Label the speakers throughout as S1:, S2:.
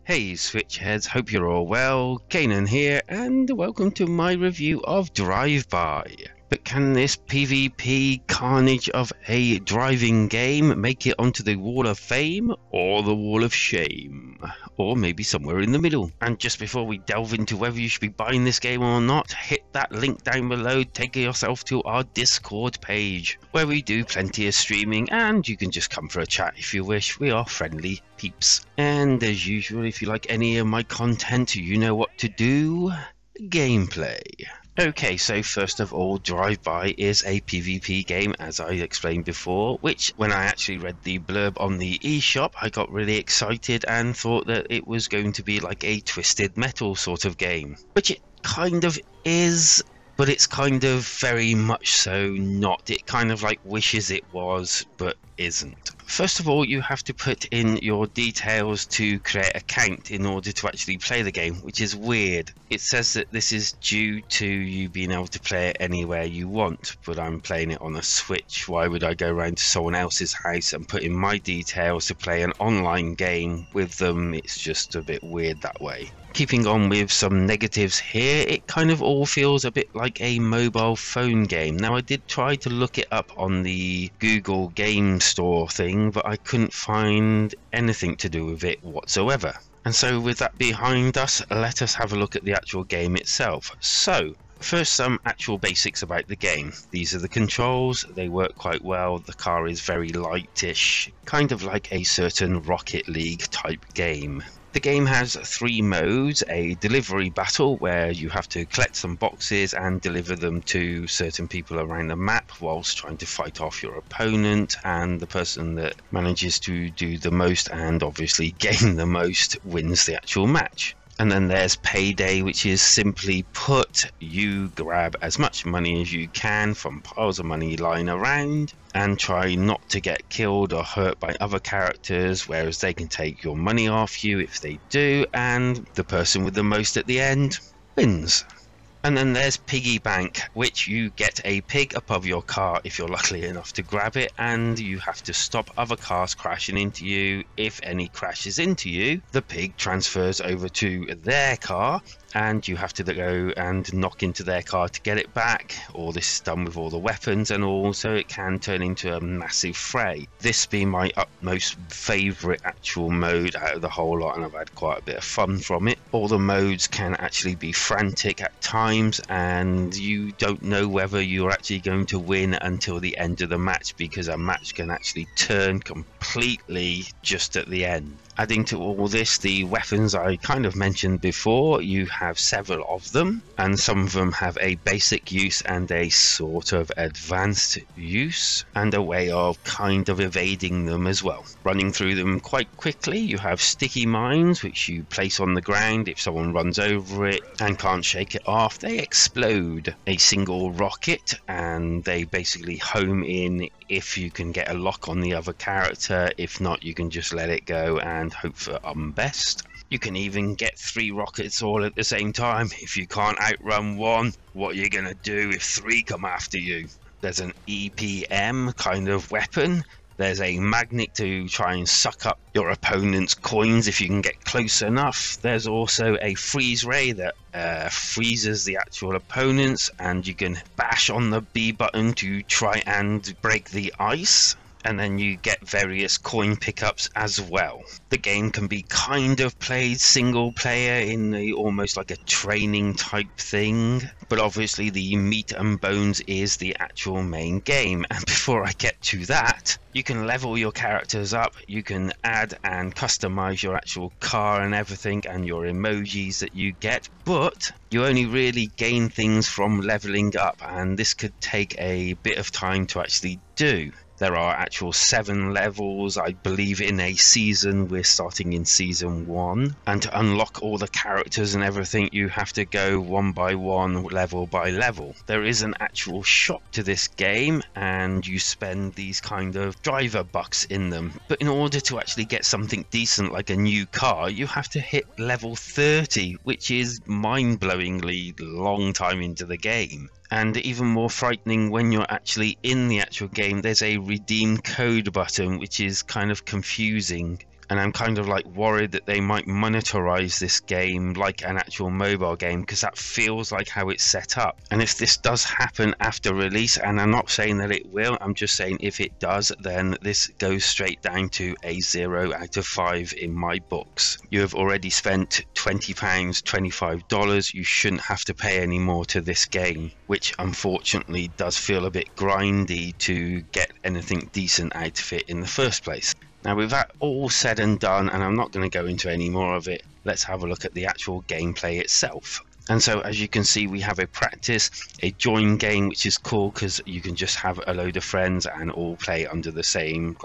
S1: Hey Switchheads, hope you're all well. Kanan here, and welcome to my review of Drive-By. But can this PvP carnage of a driving game make it onto the Wall of Fame or the Wall of Shame? Or maybe somewhere in the middle. And just before we delve into whether you should be buying this game or not, hit that link down below, take yourself to our Discord page, where we do plenty of streaming, and you can just come for a chat if you wish. We are friendly peeps. And as usual, if you like any of my content, you know what to do. Gameplay. Okay, so first of all, Drive-By is a PvP game, as I explained before, which when I actually read the blurb on the eShop, I got really excited and thought that it was going to be like a Twisted Metal sort of game, which it kind of is, but it's kind of very much so not. It kind of like wishes it was, but isn't. First of all, you have to put in your details to create an account in order to actually play the game, which is weird. It says that this is due to you being able to play it anywhere you want, but I'm playing it on a Switch. Why would I go around to someone else's house and put in my details to play an online game with them? It's just a bit weird that way. Keeping on with some negatives here, it kind of all feels a bit like a mobile phone game. Now, I did try to look it up on the Google Game Store thing, but I couldn't find anything to do with it whatsoever. And so with that behind us, let us have a look at the actual game itself. So, first, some actual basics about the game. These are the controls. They work quite well. The car is very lightish, kind of like a certain Rocket League type game. The game has 3 modes: a delivery battle, where you have to collect some boxes and deliver them to certain people around the map whilst trying to fight off your opponent, and the person that manages to do the most and obviously gain the most wins the actual match. And then there's Payday, which is simply put, you grab as much money as you can from piles of money lying around and try not to get killed or hurt by other characters, whereas they can take your money off you if they do, and the person with the most at the end wins. And then there's Piggy Bank, which you get a pig above your car if you're lucky enough to grab it, and you have to stop other cars crashing into you. If any crashes into you, the pig transfers over to their car, and you have to go and knock into their car to get it back. All this is done with all the weapons and all, so it can turn into a massive fray. This being my utmost favourite actual mode out of the whole lot, and I've had quite a bit of fun from it. All the modes can actually be frantic at times, and you don't know whether you're actually going to win until the end of the match, because a match can actually turn completely just at the end. Adding to all this, the weapons I kind of mentioned before, you have several of them, and some of them have a basic use and a sort of advanced use, and a way of kind of evading them as well. Running through them quite quickly, you have sticky mines, which you place on the ground. If someone runs over it and can't shake it off, they explode. A single rocket, and they basically home in if you can get a lock on the other character. If not, you can just let it go and hope for best. You can even get 3 rockets all at the same time. If you can't outrun one, what are you gonna do if 3 come after you? There's an EPM kind of weapon. There's a magnet to try and suck up your opponent's coins if you can get close enough. There's also a freeze ray that freezes the actual opponents, and you can bash on the B button to try and break the ice. And then you get various coin pickups as well. The game can be kind of played single player in almost like a training type thing, but obviously the meat and bones is the actual main game. And before I get to that, you can level your characters up, you can add and customize your actual car and everything, and your emojis that you get, but you only really gain things from leveling up, and this could take a bit of time to actually do. There are actual 7 levels, I believe, in a season. We're starting in season 1, and to unlock all the characters and everything, you have to go one by one, level by level. There is an actual shop to this game, and you spend these kind of driver bucks in them. But in order to actually get something decent like a new car, you have to hit level 30, which is mind-blowingly long time into the game. And even more frightening, when you're actually in the actual game, there's a redeem code button, which is kind of confusing. and I'm kind of like worried that they might monetize this game like an actual mobile game, because that feels like how it's set up. And if this does happen after release, and I'm not saying that it will, I'm just saying if it does, then this goes straight down to a 0 out of 5 in my books. You have already spent £20, $25. You shouldn't have to pay any more to this game, which unfortunately does feel a bit grindy to get anything decent out of it in the first place. Now, with that all said and done, and I'm not going to go into any more of it, let's have a look at the actual gameplay itself. And so, as you can see, we have a practice, a join game, which is cool because you can just have a load of friends and all play under the same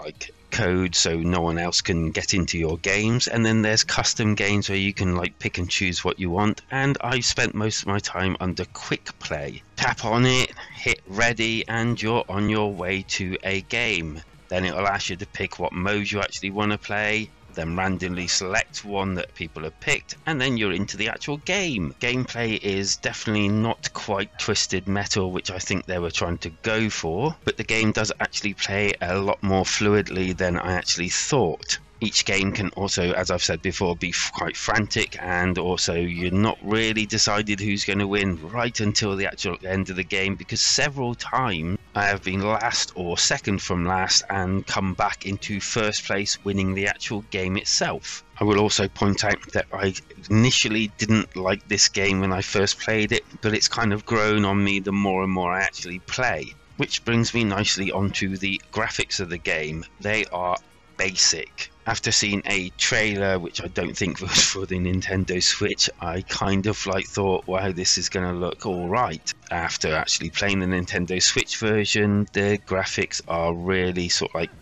S1: code, so no one else can get into your games. And then there's custom games where you can pick and choose what you want, and I spent most of my time under quick play. Tap on it, hit ready, and you're on your way to a game. Then it'll ask you to pick what mode you actually want to play, then randomly select one that people have picked, and then you're into the actual game. Gameplay is definitely not quite Twisted Metal, which I think they were trying to go for, but the game does actually play a lot more fluidly than I actually thought. Each game can also, as I've said before, be quite frantic, and also you're not really decided who's going to win right until the actual end of the game, because several times I have been last or second from last and come back into first place, winning the actual game itself. I will also point out that I initially didn't like this game when I first played it, but it's kind of grown on me the more and more I actually play. Which brings me nicely onto the graphics of the game. They are basic. After seeing a trailer, which I don't think was for the Nintendo Switch, I kind of thought, wow, this is going to look alright. After actually playing the Nintendo Switch version, the graphics are really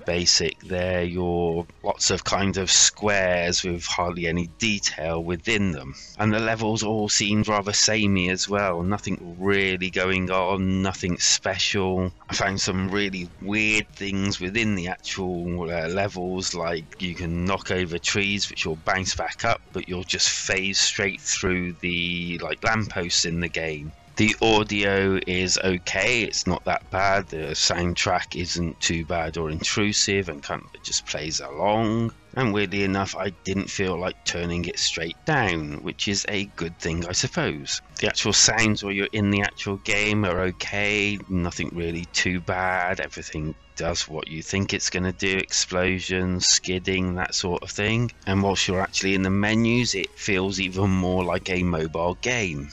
S1: basic. They're your lots of kind of squares with hardly any detail within them. And the levels all seemed rather samey as well. Nothing really going on, nothing special. I found some really weird things within the actual levels, like you can knock over trees which will bounce back up, but you'll just phase straight through the lampposts in the game. The audio is okay, it's not that bad. The soundtrack isn't too bad or intrusive, and it just plays along. And weirdly enough, I didn't feel like turning it straight down, which is a good thing, I suppose. The actual sounds while you're in the actual game are okay, nothing really too bad. Everything does what you think it's going to do, explosions, skidding, that sort of thing. And whilst you're actually in the menus, it feels even more like a mobile game.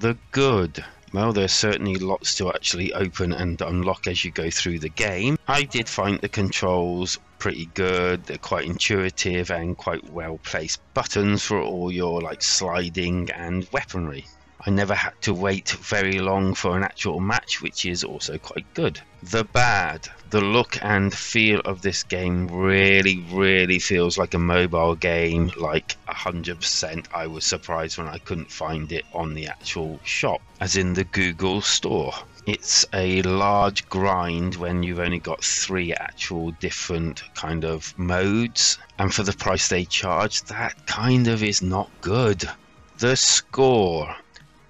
S1: The good. Well, there's certainly lots to actually open and unlock as you go through the game. I did find the controls pretty good. They're quite intuitive and quite well placed buttons for all your sliding and weaponry. I never had to wait very long for an actual match, which is also quite good. The bad. The look and feel of this game really feels like a mobile game, 100%. I was surprised when I couldn't find it on the actual shop, as in the Google store. It's a large grind when you've only got 3 actual different kind of modes, and for the price they charge, that kind of is not good. The score.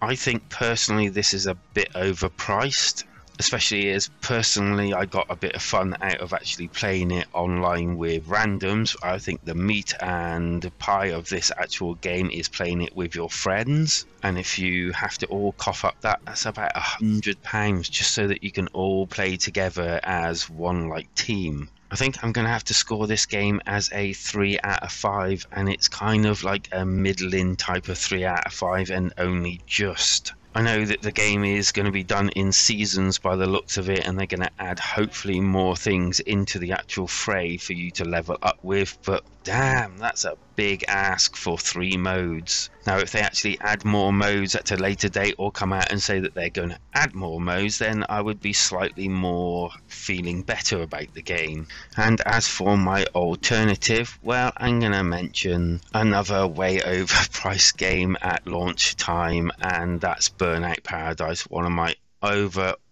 S1: I think personally this is a bit overpriced, especially as personally I got a bit of fun out of actually playing it online with randoms. I think the meat and pie of this actual game is playing it with your friends, and if you have to all cough up that's about £100 just so that you can all play together as one team. I think I'm going to have to score this game as a 3 out of 5, and it's kind of like a middling type of 3 out of 5 and only just. I know that the game is going to be done in seasons by the looks of it, and they're going to add hopefully more things into the actual fray for you to level up with, but damn, that's a big ask for 3 modes. Now, if they actually add more modes at a later date or come out and say that they're going to add more modes, then I would be slightly more feeling better about the game. And as for my alternative, well, I'm going to mention another way overpriced game at launch time, and that's Burnout Paradise, one of my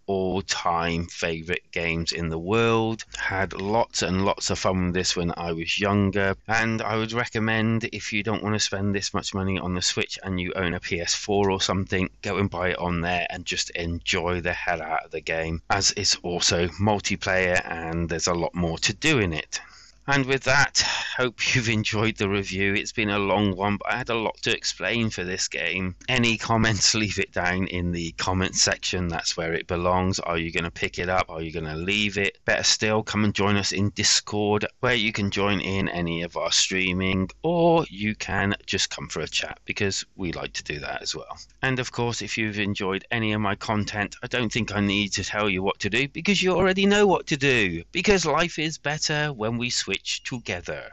S1: all-time favorite games in the world. Had lots and lots of fun with this when I was younger, and I would recommend, if you don't want to spend this much money on the Switch and you own a PS4 or something, go and buy it on there and just enjoy the hell out of the game, as it's also multiplayer and there's a lot more to do in it. And with that, hope you've enjoyed the review. It's been a long one, but I had a lot to explain for this game. Any comments, leave it down in the comments section. That's where it belongs. Are you going to pick it up? Are you going to leave it? Better still, come and join us in Discord, where you can join in any of our streaming, or you can just come for a chat, because we like to do that as well. And of course, if you've enjoyed any of my content, I don't think I need to tell you what to do, because you already know what to do. Because life is better when we switch together.